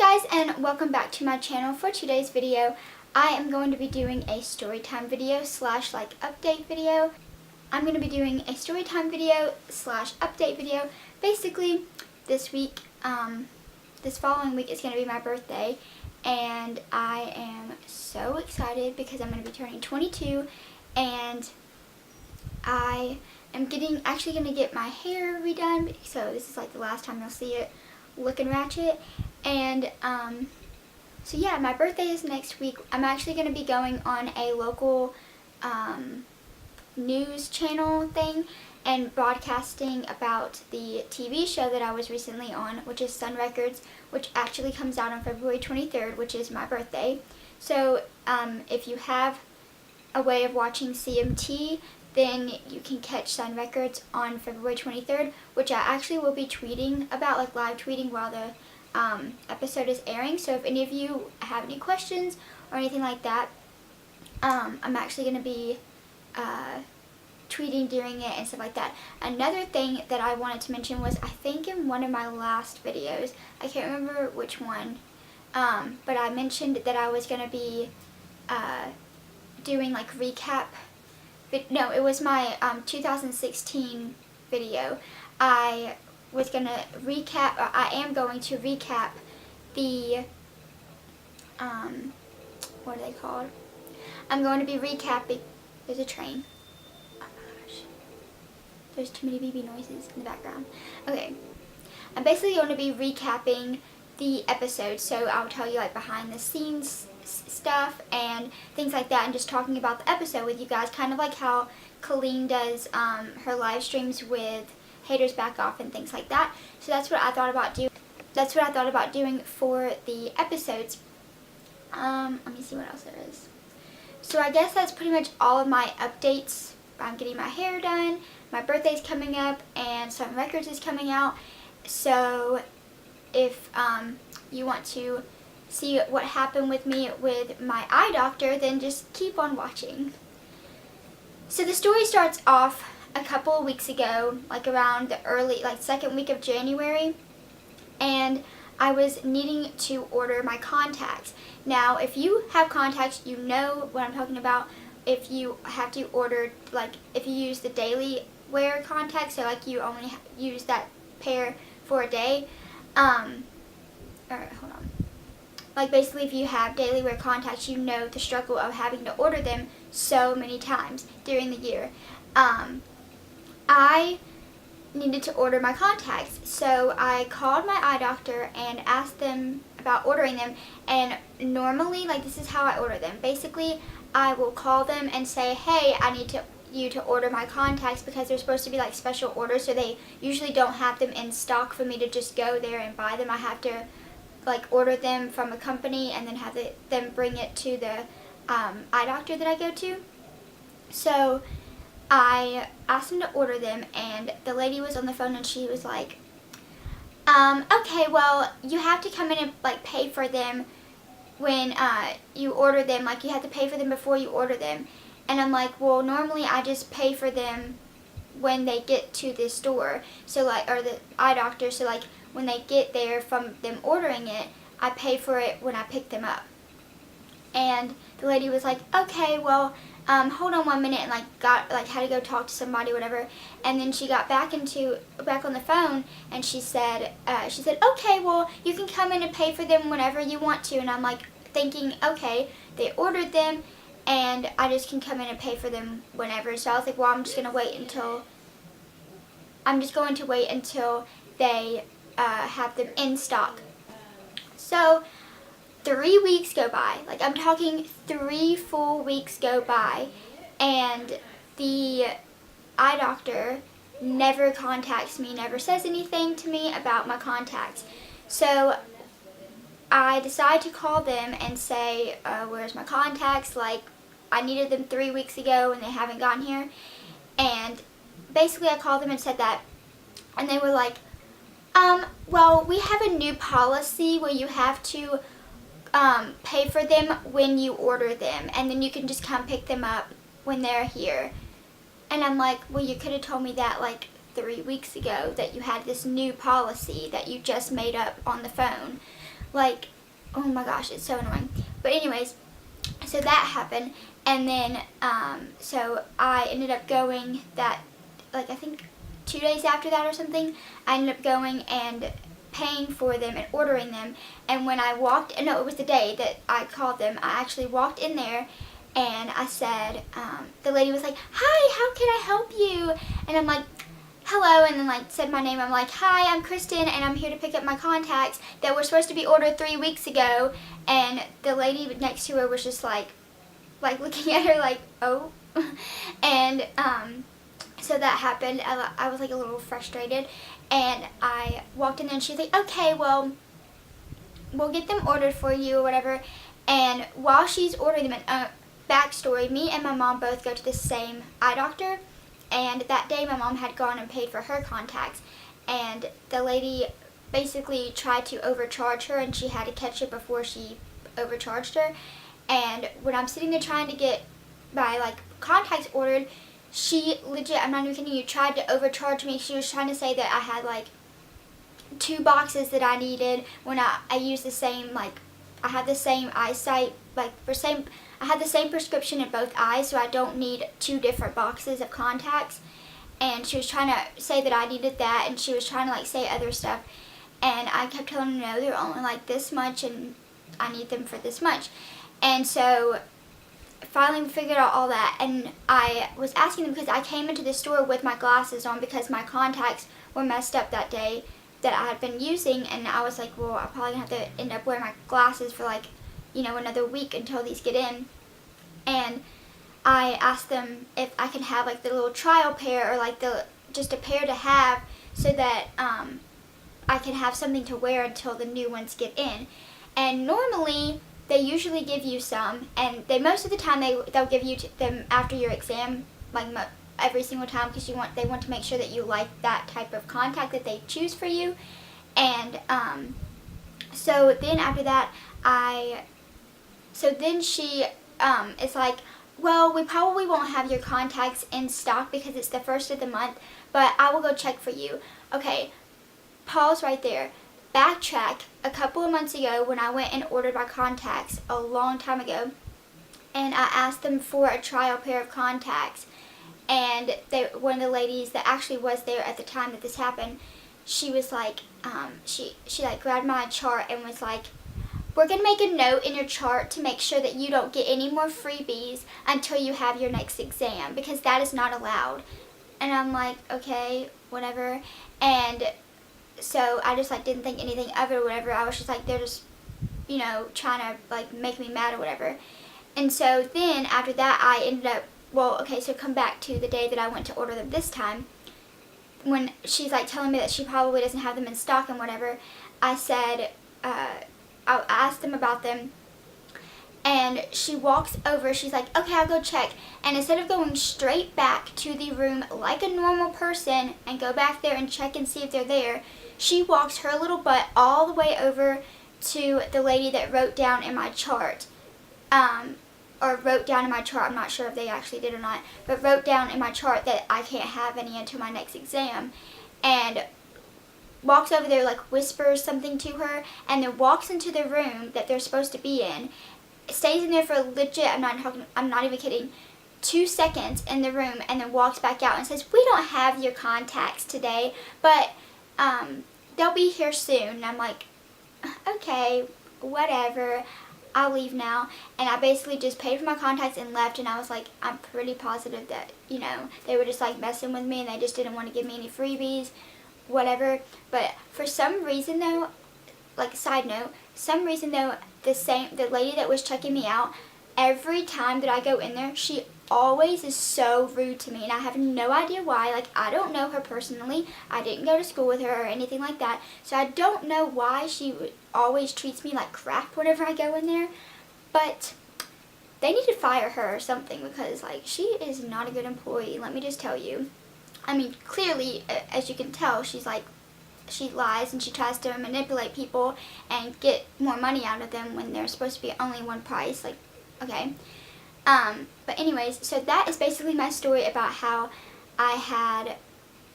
Hi guys, and welcome back to my channel. For today's video, I am going to be doing a storytime video slash update video. I'm going to be doing a storytime video slash update video. Basically, this week, this following week is going to be my birthday, and I am so excited because I'm going to be turning 22, and I am actually going to get my hair redone, so this is like the last time you'll see it looking ratchet. And so yeah, my birthday is next week. I'm actually going to be going on a local news channel thing and broadcasting about the TV show that I was recently on, which is Sun Records, which actually comes out on February 23rd, which is my birthday. So if you have a way of watching CMT, then you can catch Sun Records on February 23rd, which I actually will be tweeting about, like live tweeting while the episode is airing. So if any of you have any questions or anything like that, I'm actually going to be tweeting during it and stuff like that. Another thing that I wanted to mention was, I think in one of my last videos, I can't remember which one, but I mentioned that I was going to be doing like recap. No, it was my 2016 video. I was going to recap, or I am going to recap the, what are they called? I'm going to be recapping, there's a train. Oh my gosh. There's too many BB noises in the background. Okay. I'm basically going to be recapping the episode, so I'll tell you like behind the scenes stuff and things like that, and just talking about the episode with you guys, kind of like how Colleen does her live streams with Haters Back Off and things like that. So that's what I thought about doing. That's what I thought about doing for the episodes. Let me see what else there is. So I guess that's pretty much all of my updates. I'm getting my hair done, my birthday's coming up, and Sun Records is coming out. So if you want to see what happened with me with my eye doctor, then just keep on watching. So the story starts off a couple of weeks ago, like around the second week of January, and I was needing to order my contacts. Now, if you have contacts, you know what I'm talking about. If you have to order, like if you use the daily wear contacts, so like you only use that pair for a day, alright, hold on. Like basically if you have daily wear contacts, you know the struggle of having to order them so many times during the year. I needed to order my contacts, so I called my eye doctor and asked them about ordering them. And normally, like, this is how I order them. Basically, I will call them and say, hey, I need you to order my contacts, because they're supposed to be like special orders, so they usually don't have them in stock for me to just go there and buy them. I have to like order them from a company and then have them bring it to the eye doctor that I go to. So I asked them to order them, and the lady was on the phone and she was like, okay, well, you have to come in and like pay for them when you order them. Like, you have to pay for them before you order them. And I'm like, well, normally I just pay for them when they get to the store, so like, or the eye doctor, so like when they get there from them ordering it, I pay for it when I pick them up. And the lady was like, okay, well, hold on 1 minute, and had to go talk to somebody, whatever. And then she got back on the phone, and she said, okay, well, you can come in and pay for them whenever you want to. And I'm like thinking, okay, they ordered them, and I just can come in and pay for them whenever. So I was like, well, I'm just going to wait until they have them in stock. So 3 weeks go by, like I'm talking 3 full weeks go by, and the eye doctor never contacts me, never says anything to me about my contacts. So I decide to call them and say, where's my contacts? Like, I needed them 3 weeks ago and they haven't gotten here. And basically I called them and said that, and they were like, well, we have a new policy where you have to pay for them when you order them, and then you can just come pick them up when they're here. And I'm like, well, you could have told me that like 3 weeks ago, that you had this new policy that you just made up on the phone. Like, oh my gosh, it's so annoying. But anyways, so that happened, and then so I ended up going that, like, I think 2 days after that or something. I ended up going and paying for them and ordering them. And when I walked, no, it was the day that I called them, I actually walked in there and I said, the lady was like, "Hi, how can I help you?" And I'm like, "Hello," and then like said my name. I'm like, "Hi, I'm Kristen, and I'm here to pick up my contacts that were supposed to be ordered 3 weeks ago." And the lady next to her was just like looking at her like, "Oh," and so that happened. I was like a little frustrated, and I walked in there and she's like, "Okay, well, we'll get them ordered for you or whatever." And while she's ordering them, backstory, me and my mom both go to the same eye doctor, and that day my mom had gone and paid for her contacts, and the lady basically tried to overcharge her, and she had to catch it before she overcharged her. And when I'm sitting there trying to get my like contacts ordered, she legit, I'm not even kidding you, tried to overcharge me. She was trying to say that I had like 2 boxes that I needed when I used the same, like, I had the same eyesight, like I had the same prescription in both eyes, so I don't need 2 different boxes of contacts. And she was trying to say that I needed that, and she was trying to like say other stuff, and I kept telling her, no, they're only like this much and I need them for this much. And so finally we figured out all that, and I was asking them because I came into the store with my glasses on because my contacts were messed up that day that I had been using, and I was like, well, I'm probably gonna have to end up wearing my glasses for like, you know, another week until these get in. And I asked them if I could have like the little trial pair, or like just a pair to have, so that I can have something to wear until the new ones get in. And normally they usually give you some, and most of the time they'll give you them after your exam, like every single time, because they want to make sure that you like that type of contact that they choose for you. And so then after that, so then she is like, well, we probably won't have your contacts in stock because it's the first of the month, but I will go check for you. Okay, pause right there. Backtrack a couple of months ago when I went and ordered my contacts a long time ago, and I asked them for a trial pair of contacts, and one of the ladies that actually was there at the time that this happened, she was like, she like grabbed my chart and was like, we're going to make a note in your chart to make sure that you don't get any more freebies until you have your next exam, because that is not allowed. And I'm like, okay, whatever. And so I just like didn't think anything of it or whatever. I was just like, they're just, you know, trying to like make me mad or whatever. And so then after that I ended up, well, okay, so come back to the day that I went to order them this time. When she's like telling me that she probably doesn't have them in stock and whatever, I said, I asked them about them, and she walks over, she's like, okay, I'll go check. And instead of going straight back to the room like a normal person and go back there and check and see if they're there, she walks her little butt all the way over to the lady that wrote down in my chart, or wrote down in my chart, I'm not sure if they actually did or not, but wrote down in my chart that I can't have any until my next exam, and walks over there, like whispers something to her, and then walks into the room that they're supposed to be in, stays in there for legit, I'm not even kidding, 2 seconds in the room, and then walks back out and says, we don't have your contacts today, but they'll be here soon. And I'm like, okay, whatever, I'll leave now. And I basically just paid for my contacts and left, and I was like, I'm pretty positive that, you know, they were just like messing with me and they just didn't want to give me any freebies, whatever. But for some reason though, like side note, the lady that was checking me out, every time that I go in there, she always is so rude to me, and I have no idea why. Like, I don't know her personally, I didn't go to school with her or anything like that, so I don't know why she always treats me like crap whenever I go in there. But they need to fire her or something, because like, she is not a good employee, let me just tell you. I mean, clearly, as you can tell, she lies and she tries to manipulate people and get more money out of them when they're supposed to be only one price. Like, okay. But anyways, so that is basically my story about how I had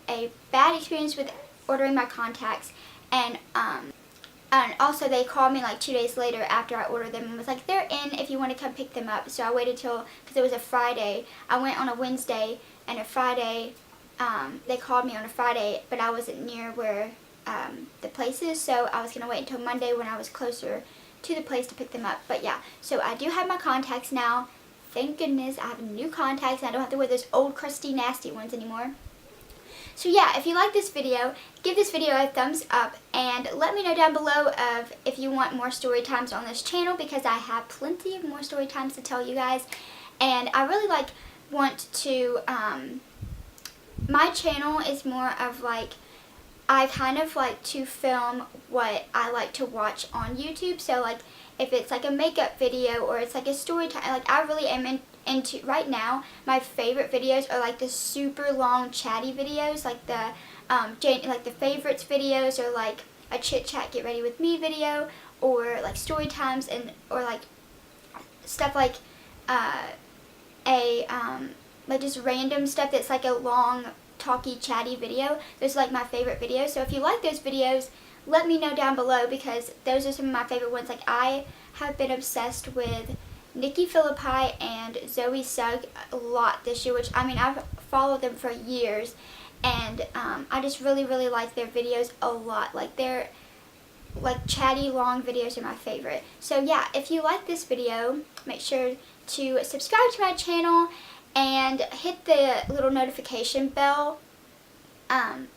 a bad experience with ordering my contacts, and And also they called me like 2 days later after I ordered them and was like, they're in if you want to come pick them up. So I waited till, because it was a Friday. I went on a Wednesday, and a Friday, they called me on a Friday, but I wasn't near where the place is, so I was going to wait until Monday when I was closer to the place to pick them up. But yeah, so I do have my contacts now. Thank goodness I have new contacts and I don't have to wear those old crusty nasty ones anymore. So yeah, if you like this video, give this video a thumbs up and let me know down below of if you want more story times on this channel, because I have plenty of more story times to tell you guys. And I really want to, my channel is more of like, I kind of like to film what I like to watch on YouTube. So like if it's like a makeup video or it's like a story time, like I really am into right now. My favorite videos are like the super long chatty videos, like the like the favorites videos, or like a chit chat get ready with me video, or like story times, and or like stuff like like just random stuff that's like a long talky chatty video. Those are like my favorite videos. So if you like those videos, let me know down below, because those are some of my favorite ones. Like I have been obsessed with Nikki Phillippi and Zoe Sugg a lot this year, which I mean I've followed them for years, and I just really like their videos a lot. Like their like chatty long videos are my favorite. So yeah, if you like this video, make sure to subscribe to my channel and hit the little notification bell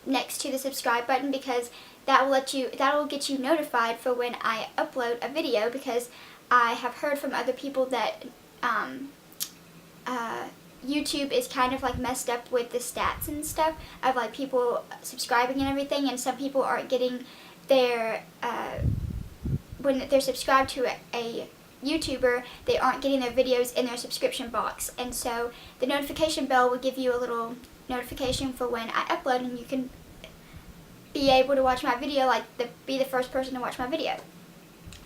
next to the subscribe button, because that will get you notified for when I upload a video, because I have heard from other people that YouTube is kind of like messed up with the stats and stuff of like people subscribing and everything, and some people aren't getting their when they're subscribed to a YouTuber, they aren't getting their videos in their subscription box. And so the notification bell will give you a little notification for when I upload, and you can be able to watch my video, like be the first person to watch my video.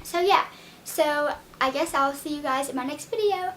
So yeah, so I guess I'll see you guys in my next video.